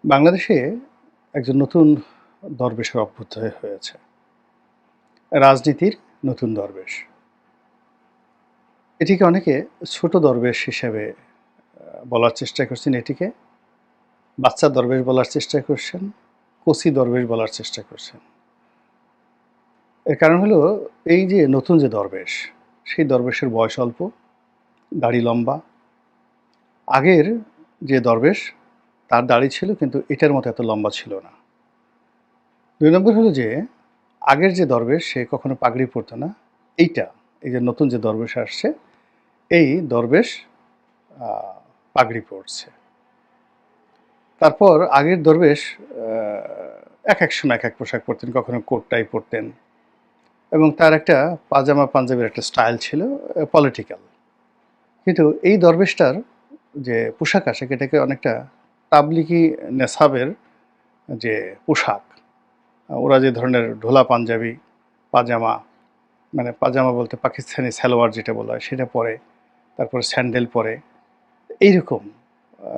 বাংলাদেশে একজন নতুন দরবেশের অভ্যুদয় হয়েছে। রাজনীতির নতুন দরবেশ। এটিকে অনেকে ছোট দরবেশ হিসেবে বলার চেষ্টা করছেন এটিকে। বাচ্চা দরবেশ বলার চেষ্টা করছেন, কচি দরবেশ বলার চেষ্টা করছেন। এর কারণ হলো এই যে নতুন যে দরবেশ, সেই দরবেশের বয়স অল্প, দাড়ি লম্বা। আগের যে দরবেশ তার দাড়ি ছিল কিন্তু এটার মতো এত লম্বা ছিল না। ২ নম্বর হলো যে আগের যে দরবেশ সে কখনো পাগড়ি পরতো না। এই যে নতুন যে দরবেশ আসছে, এই দরবেশ আ পাগড়ি পরছে। তারপর আগের দরবেশ আ একেক সময় একেক পোশাক পরতেন। কখনো কোট টাই পরতেন এবং তার একটা পাজামা পাঞ্জাবির একটা স্টাইল ছিল পলিটিক্যাল। কিন্তু এই দরবেশটার যে পোশাক আশাক এটাকে অনেকটা তাবলিগি নেসাবের যে পোশাক, ওরা যে ধরনের ঢোলা পাঞ্জাবি, পাজামা মানে পাজামা বলতে পাকিস্তানি সালোয়ার যেটা বলা হয় সেটা পরে, তারপরে স্যান্ডেল পরে। এইরকম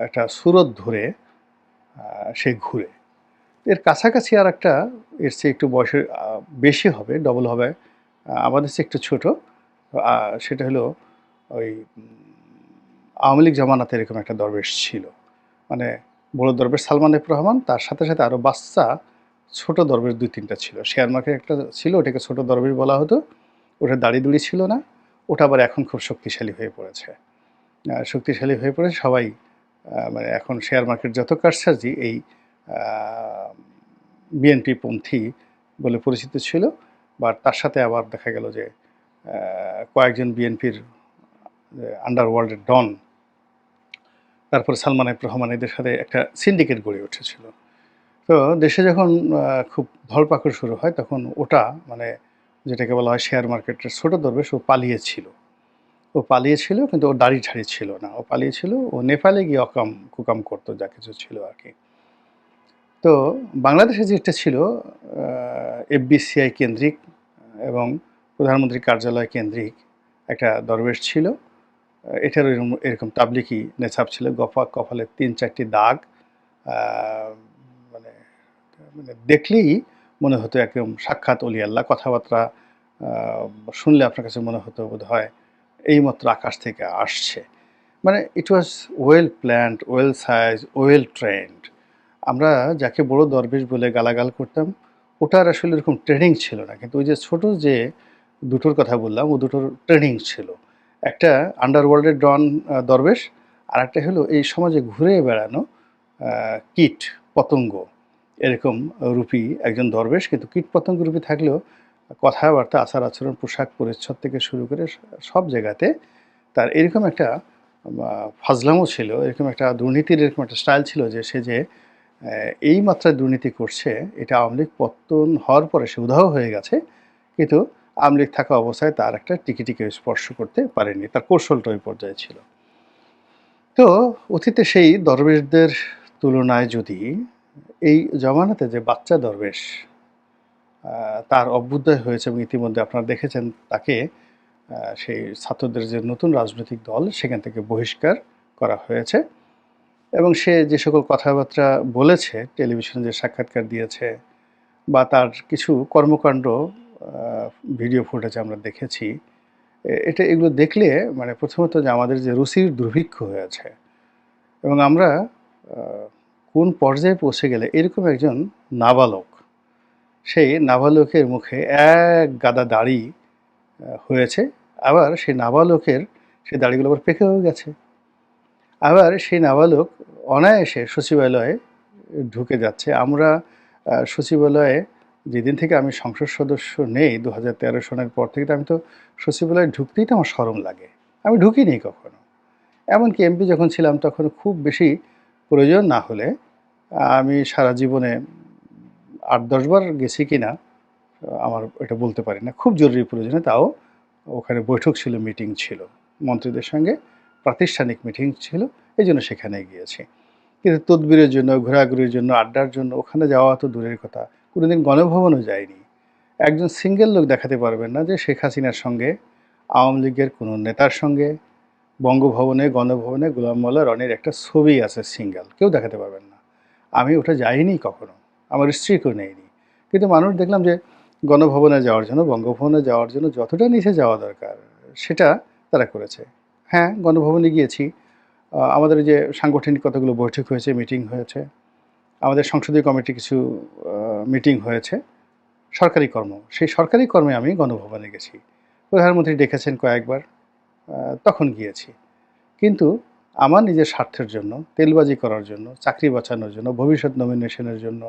একটা সুরত ধরে সে ঘুরে। এর কাছাকাছি আরেকটা এর চেয়ে একটু বয়সের বেশি হবে, ডবল হবে। আমাদের চেয়ে একটু ছোট। আ সেটা হলো ওই আওয়ামী লীগ জামানাতে এরকম একটা দরবেশ ছিল। মানে বড় দরবেশ সালমান এফ রহমান, তার সাথে, সাথে আরও বাচ্চা ছোট দরবেশ ২-৩ টা ছিল। শেয়ার মার্কেট একটা ছিল, ওটাকে ছোট দরবেশ বলা হতো। ওটার দাড়ি-দুড়ি ছিল না। ওটা আবার এখন খুব শক্তিশালী হয়ে পড়েছে। শক্তিশালী হয়ে পড়ে সবাই মানে এখন শেয়ার মার্কেট যত কারসাজি এই আ বিএনপি পন্থী বলে পরিচিত ছিল। বা তার সাথে আবার দেখা গেল যে কয়েকজন বিএনপির আন্ডারওয়ার্ল্ডের ডন, তারপরে সালমান এফ রহমান এদের সাথে একটা সিন্ডিকেট গড়ে উঠেছিল। তো দেশে যখন খুব ধরপাকড় শুরু হয় তখন ওটা মানে যেটাকে বলা হয় শেয়ার মার্কেটের ছোট দরবেশ ও পালিয়েছিল। ও পালিয়েছিল কিন্তু ওর দাড়ি-ঠাড়ি ছিল না। ও পালিয়েছিল। ও নেপালে গিয়ে কুকাম করতো যা কিছু ছিল আরকি। তো বাংলাদেশে যেটা ছিল আ এফবিসিআই কেন্দ্রিক এবং প্রধানমন্ত্রীর কার্যালয় কেন্দ্রিক একটা দরবেশ ছিল। এটারও এরকম তাবলিগি নেছাব ছিল। কপালে ৩-৪ টি দাগ। আ মানে মানে দেখলেই মনে হতো একদম সাক্ষাৎ অলি আল্লাহ। কথাবার্তা আ শুনলে আপনার কাছে মনে হতো বোধহয় এইমাত্র আকাশ থেকে আসছে। মানে it was well planned, well size, well trained. আমরা যাকে বড় দরবেশ বলে গালাগাল করতাম, ওটার আসলে এরকম ট্রেনিং ছিল না। কিন্তু ওই যে ছোট যে দুটোর কথা বললাম, ও দুটোর ট্রেনিং ছিল। একটা আন্ডারওয়ার্ল্ডের ডন দরবেশ, আরেকটা হলো এই সমাজে ঘুরে বেড়ানো আ কীট, পতঙ্গ এরকম রূপী একজন দরবেশ। কিন্তু কীটপতঙ্গ রূপী থাকলেও কথাবার্তা, আচার-আচরণ, পোশাক পরিচ্ছদ থেকে শুরু করে সব জায়গাতে তার এরকম একটা ফাজলামো ছিল, এরকম একটা দুর্নীতির এরকম একটা স্টাইল ছিল যে সে যে এই মাত্রায় দুর্নীতি করছে এটা আওয়ামী লীগ পত্তন হওয়ার পরে সে উধাও হয়ে গেছে। কিন্তু আওয়ামী লীগ থাকা অবস্থায় তার একটা টিকিটিকে স্পর্শ করতে পারেনি। তার কৌশলটা ওই পর্যায়ে ছিল। তো অতীতে সেই দরবেশদের তুলনায় যদি এই জমানাতে যে বাচ্চা দরবেশ তার অভ্যুদয় হয়েছে এবং ইতিমধ্যে আপনারা দেখেছেন তাকে সেই ছাত্রদের যে নতুন রাজনৈতিক দল সেখান থেকে বহিষ্কার করা হয়েছে এবং সে যে সকল কথাবার্তা বলেছে, টেলিভিশনে যে সাক্ষাৎকার দিয়েছে বা তার কিছু কর্মকাণ্ড ভিডিও ফুটেজ আমরা দেখেছি। এগুলো দেখলে মানে প্রথমত যে আমাদের যে রুচির দুর্ভিক্ষ হয়েছে এবং আমরা আ কোন পর্যায়ে পৌঁছে গেলে এরকম একজন নাবালক, সেই নাবালকের মুখে এক গাদা দাড়ি হয়েছে। আবার সেই নাবালকের সেই দাড়িগুলো আবার পেকেও গেছে। আবার সেই নাবালক অনায়াসে সচিবালয়ে ঢুকে যাচ্ছে। আমরা সচিবালয়ে যেদিন থেকে আমি সংসদ সদস্য নেই ২০১৩ সনের পর থেকে তো আমি তো সচিবালয়ে ঢুকতেই তো আমার শরম লাগে। আমি ঢুকিনি কখনো। এমনকি এমপি যখন ছিলাম তখন খুব বেশি প্রয়োজন না হলে আমি সারা জীবনে ৮-১০ বার গেছি কিনা আমার এটা বলতে পারি না। খুব জরুরি প্রয়োজনে তাও ওখানে বৈঠক ছিল, মিটিং ছিল। মন্ত্রীদের সঙ্গে প্রাতিষ্ঠানিক মিটিং ছিল। এজন্য সেখানে গিয়েছি। কিন্তু তদবিরের জন্য, ঘোরাঘুরির জন্য, আড্ডার জন্য ওখানে যাওয়া তো দূরের কথা। কোনোদিন গণভবনও যাইনি। একজন সিঙ্গেল লোক দেখাতে পারবেন না যে শেখ হাসিনার সঙ্গে, আওয়ামী লীগের কোনো নেতার সঙ্গে বঙ্গভবনে, গণভবনে গোলাম মোল্লা রনির একটা ছবি আছে সিঙ্গেল। কেউ দেখাতে পারবেন না। আমি ওটা যাইনি কখনো, আমার স্ত্রীকেও নেয়নি। কিন্তু মানুষ দেখলাম যে গণভবনে যাওয়ার জন্য, বঙ্গভবনে যাওয়ার জন্য যতটা নিচে যাওয়া দরকার সেটা তারা করেছে। হ্যাঁ, গণভবনে গিয়েছি। আমাদের যে সাংগঠনিক কতগুলো বৈঠক হয়েছে, মিটিং হয়েছে। আমাদের সংসদীয় কমিটির কিছু মিটিং হয়েছে, সরকারি কর্ম। সেই সরকারি কর্মে আমি গণভবনে গেছি। প্রধানমন্ত্রী ডেকেছেন কয়েকবার, তখন গিয়েছি। কিন্তু আমার নিজের স্বার্থের জন্য, তেলবাজি করার জন্য, চাকরি বাঁচানোর জন্য, ভবিষ্যৎ নমিনেশনের জন্য,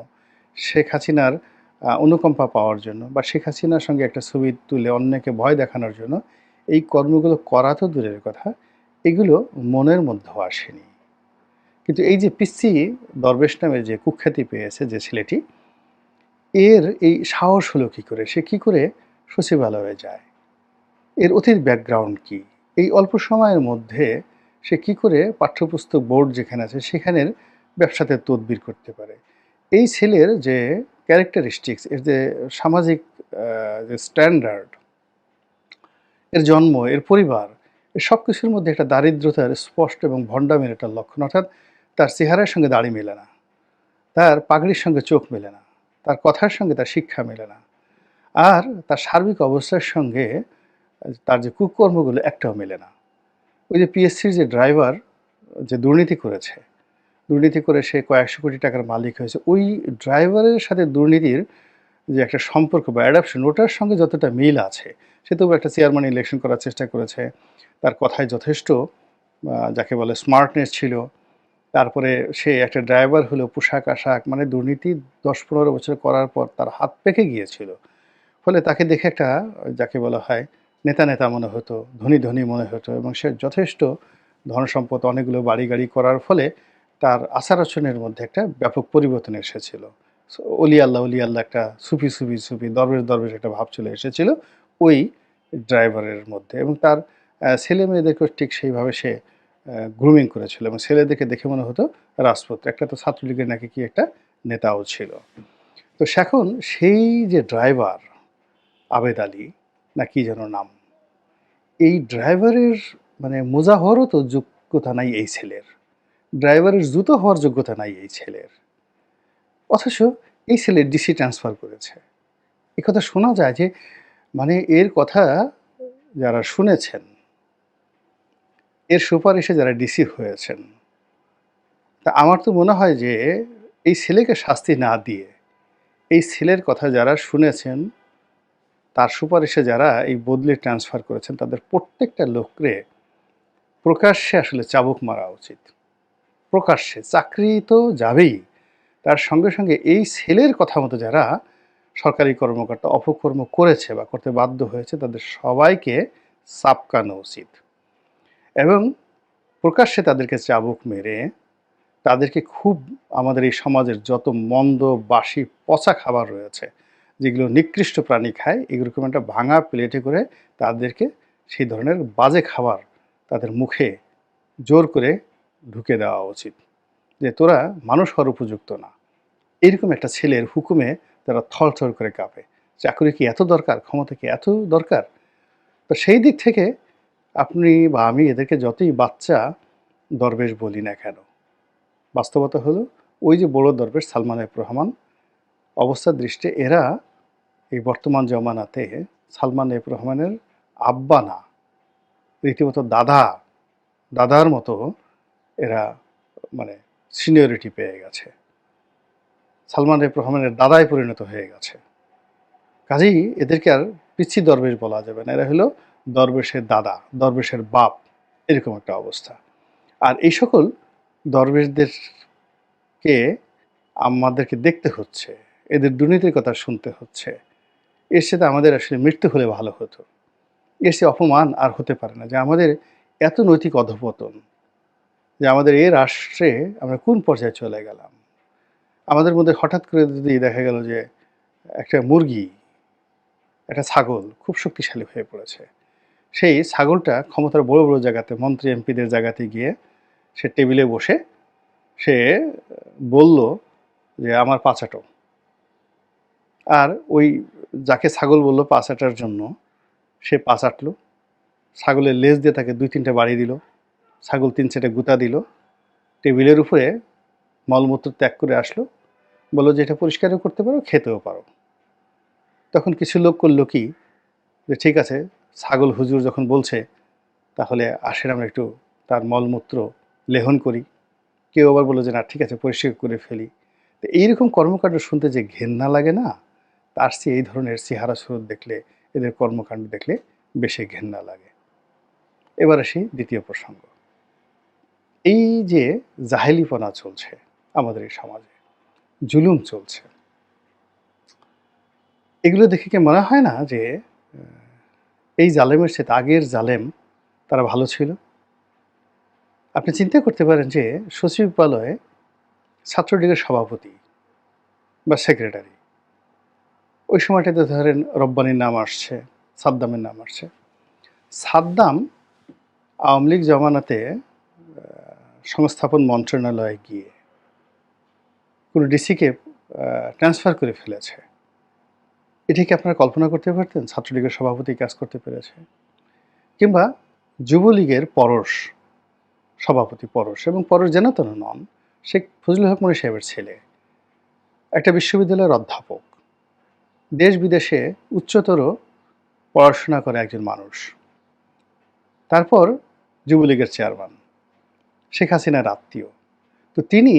শেখ হাসিনার অনুকম্পা পাওয়ার জন্য বা শেখ হাসিনার সঙ্গে একটা ছবি তুলে অন্যকে ভয় দেখানোর জন্য এই কর্মগুলো করা তো দূরের কথা, এগুলো মনের মধ্যেও আসেনি। কিন্তু এই যে পিচ্চি দরবেশ নামের যে কুখ্যাতি পেয়েছে যে ছেলেটি, এর এই সাহস হলো কী করে? সে কী করে সচিবালয়ে যায়? এর অতীত ব্যাকগ্রাউন্ড কী? এই অল্প সময়ের মধ্যে সে কী করে পাঠ্যপুস্তক বোর্ড যেখানে আছে সেখানের ব্যবসাতে তদবির করতে পারে? এই ছেলের যে ক্যারেক্টারিস্টিক্স, এর যে সামাজিক যে স্ট্যান্ডার্ড, এর জন্ম, এর পরিবার, এর সব কিছুর মধ্যে একটা দারিদ্রতার স্পষ্ট এবং ভণ্ডামির একটা লক্ষণ। অর্থাৎ তার চেহারার সঙ্গে দাড়ি মেলে না, তার পাগড়ির সঙ্গে চোখ মেলে না, তার কথার সঙ্গে তার শিক্ষা মেলে না, আর তার সার্বিক অবস্থার সঙ্গে তার যে কুকর্মগুলো একটাও মেলে না। ওই যে পিএসসির যে ড্রাইভার যে দুর্নীতি করেছে, দুর্নীতি করে সে কয়েকশো কোটি টাকার মালিক হয়েছে, ওই ড্রাইভারের সাথে দুর্নীতির যে একটা সম্পর্ক বা অ্যাডাপশন, ওটার সঙ্গে যতটা মিল আছে, সে তবু একটা চেয়ারম্যান ইলেকশন করার চেষ্টা করেছে। তার কথায় যথেষ্ট যাকে বলে স্মার্টনেস ছিল। তারপরে সে একটা ড্রাইভার হলেও পোশাক আশাক, মানে দুর্নীতি 10-15 বছর করার পর তার হাত পেকে গিয়েছিল। ফলে তাকে দেখে একটা যাকে বলা হয় নেতা নেতা মনে হতো, ধনী ধনী মনে হতো, এবং সে যথেষ্ট ধনসম্পদ, অনেকগুলো বাড়ি গাড়ি করার ফলে তার আচার আচরণের মধ্যে একটা ব্যাপক পরিবর্তন এসেছিল। অলি আল্লাহ অলি আল্লাহ, একটা সুফি সুফি সুফি, দরবেশ দরবেশ একটা ভাব চলে এসেছিল ওই ড্রাইভারের মধ্যে। এবং তার ছেলে মেয়েদেরকেও ঠিক সেইভাবে সে গ্রুমিং করেছিল, এবং ছেলেদেরকে দেখে মনে হতো রাজপুত। একটা তো ছাত্রলীগের নাকি কি একটা নেতাও ছিল। তো এখন সেই যে ড্রাইভার আবেদ আলী না কি যেন নাম, এই ড্রাইভারের মানে মোজা হওয়ারও তো যোগ্যতা নাই এই ছেলের, ড্রাইভারের জুতো হওয়ার যোগ্যতা নাই এই ছেলের, অথচ এই ছেলে ডিসি ট্রান্সফার করেছে। এ কথা শোনা যায় যে, মানে এর কথা যারা শুনেছেন, এর সুপারিশে যারা ডিসি হয়েছেন, তা আমার তো মনে হয় যে এই ছেলেকে শাস্তি না দিয়ে এই ছেলের কথা যারা শুনেছেন, তার সুপারিশে যারা এই বদলি ট্রান্সফার করেছেন, তাদের প্রত্যেকটা লোকরে প্রকাশ্যে আসলে চাবুক মারা উচিত। প্রকাশ্যে। চাকরি তো যাবেই, তার সঙ্গে সঙ্গে এই ছেলের কথা মতো যারা সরকারি কর্মকর্তা অপকর্ম করেছে বা করতে বাধ্য হয়েছে, তাদের সবাইকে চাপকানো উচিত। এবং প্রকাশ্যে তাদেরকে চাবুক মেরে তাদেরকে খুব, আমাদের এই সমাজের যত মন্দ বাসি পচা খাবার রয়েছে, যেগুলো নিকৃষ্ট প্রাণী খায়, এরকম একটা ভাঙা প্লেটে করে তাদেরকে সেই ধরনের বাজে খাবার তাদের মুখে জোর করে ঢুকে দেওয়া উচিত, যে তোরা মানুষ হওয়ার উপযুক্ত না। এরকম একটা ছেলের হুকুমে তারা থরথর করে কাঁপে। চাকরি কি এত দরকার? ক্ষমতা কি এত দরকার? তো সেই দিক থেকে আপনি বা আমি এদেরকে যতই বাচ্চা দরবেশ বলি না কেন, বাস্তবতা হলো ওই যে বড় দরবেশ সালমান এফ রহমান, অবস্থার দৃষ্টে এরা এই বর্তমান জমানাতে সালমান এফ রহমানের আব্বা না, রীতিমতো দাদা, দাদার মতো এরা মানে সিনিয়রিটি পেয়ে গেছে, সালমান এফ রহমানের দাদায় পরিণত হয়ে গেছে। কাজেই এদেরকে আর পিচ্ছি দরবেশ বলা যাবে না, এরা হলো দরবেশের দাদা, দরবেশের বাপ, এরকম একটা অবস্থা। আর এই সকল দরবেশদেরকে আমাদেরকে দেখতে হচ্ছে, এদের দুর্নীতির কথা শুনতে হচ্ছে। এর সাথে আমাদের আসলে মৃত্যু হলে ভালো হতো। এর সে অপমান আর হতে পারে না যে আমাদের এত নৈতিক অধঃপতন, যে আমাদের এই রাষ্ট্রে আমরা কোন পর্যায়ে চলে গেলাম। আমাদের মধ্যে হঠাৎ করে যদি দেখা গেল যে একটা মুরগি, একটা ছাগল খুব শক্তিশালী হয়ে পড়েছে, সেই ছাগলটা ক্ষমতার বড় বড় জায়গাতে, মন্ত্রী এমপিদের জায়গাতে গিয়ে সে টেবিলে বসে সে বলল যে আমার পা চাটো। আর ওই যাকে ছাগল বলল পা চাটার জন্য, সে পা চাটলো, ছাগলের লেজ দিয়ে তাকে 2-3টা বাড়ি দিল, ছাগল 3-4টা গুঁতা দিল, টেবিলের উপরে মলমূত্র ত্যাগ করে আসলো, বললো যে এটা পরিষ্কারও করতে পারো, খেতেও পারো। তখন কিছু লোক করলো কি, যে ঠিক আছে, ছাগল হুজুর যখন বলছে, তাহলে আসেন আমরা একটু তার মলমূত্র লেহন করি। কেউ আবার বললো যে না, ঠিক আছে, পরিষ্কার করে ফেলি। তো এইরকম কর্মকাণ্ড শুনতে যে ঘেন্না লাগে না, তার চেয়ে এই ধরনের চেহারা সুরত দেখলে, এদের কর্মকাণ্ড দেখলে বেশি ঘেন্না লাগে। এবার আসি দ্বিতীয় প্রসঙ্গ। এই যে জাহেলিপনা চলছে আমাদের এই সমাজে, জুলুম চলছে, এগুলো দেখে কি মনে হয় না যে এই জালেমের সাথে আগের জালেম তারা ভালো ছিল? আপনি চিন্তা করতে পারেন যে সচিবালয়ে ছাত্রলীগের সভাপতি বা সেক্রেটারি, ওই সময়টাতে ধরেন রব্বানির নাম আসছে, সাদ্দামের নাম আসছে। সাদ্দাম আওয়ামী লীগ জমানাতে সংস্থাপন মন্ত্রণালয়ে গিয়ে কোনো ডিসিকে ট্রান্সফার করে ফেলেছে। এটা কি আপনারা কল্পনা করতে পারতেন ছাত্রলীগের সভাপতি কাজ করতে পেরেছে? কিংবা যুবলীগের পরশ সভাপতি, পরশ, এবং পরশ যেন তেন নন, শেখ ফজলুল হক মনি সাহেবের ছেলে, একটা বিশ্ববিদ্যালয়ের অধ্যাপক, দেশ বিদেশে উচ্চতর পড়াশোনা করে একজন মানুষ, তারপর যুবলীগের চেয়ারম্যান, শেখ হাসিনার আত্মীয়। তো তিনি